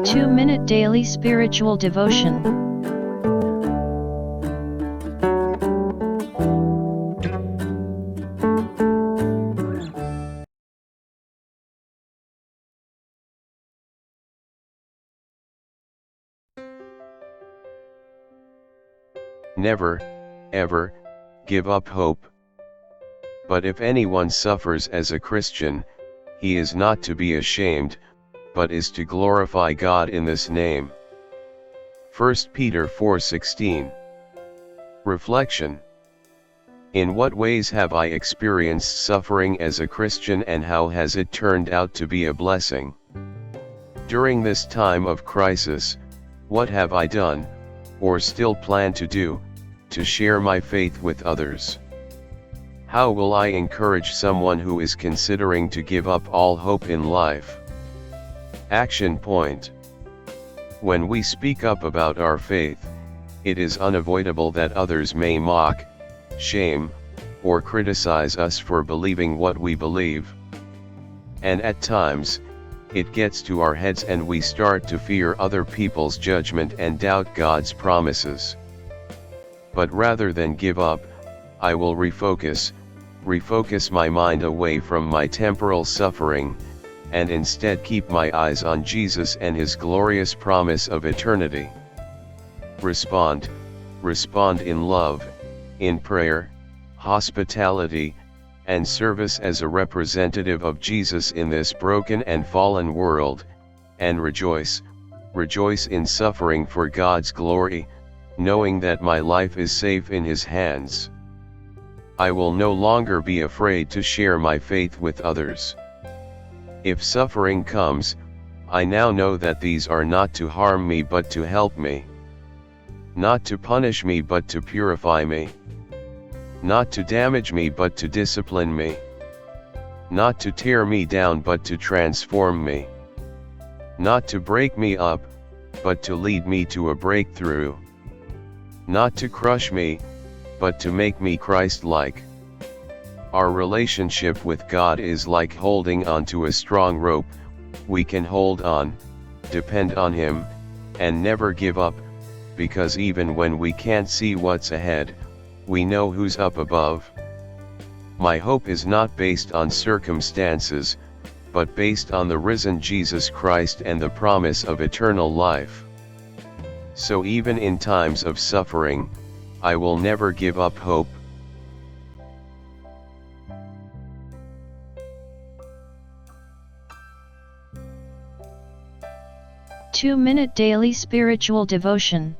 2-minute daily spiritual devotion. Never, ever, give up hope. But if anyone suffers as a Christian, he is not to be ashamed, but is to glorify God in this name. 1 Peter 4:16. Reflection. In what ways have I experienced suffering as a Christian, and how has it turned out to be a blessing? During this time of crisis, what have I done, or still plan to do, to share my faith with others? How will I encourage someone who is considering to give up all hope in life? Action point. When we speak up about our faith, it is unavoidable that others may mock, shame, or criticize us for believing what we believe. And at times, it gets to our heads and we start to fear other people's judgment and doubt God's promises. But rather than give up, I will refocus my mind away from my temporal suffering, and instead keep my eyes on Jesus and His glorious promise of eternity. Respond in love, in prayer, hospitality, and service as a representative of Jesus in this broken and fallen world, and rejoice in suffering for God's glory, knowing that my life is safe in His hands. I will no longer be afraid to share my faith with others. If suffering comes, I now know that these are not to harm me but to help me. Not to punish me but to purify me. Not to damage me but to discipline me. Not to tear me down but to transform me. Not to break me up, but to lead me to a breakthrough. Not to crush me, but to make me Christ-like. Our relationship with God is like holding on to a strong rope. We can hold on, depend on Him, and never give up, because even when we can't see what's ahead, we know who's up above. My hope is not based on circumstances, but based on the risen Jesus Christ and the promise of eternal life. So even in times of suffering, I will never give up hope. Two-minute daily spiritual devotion.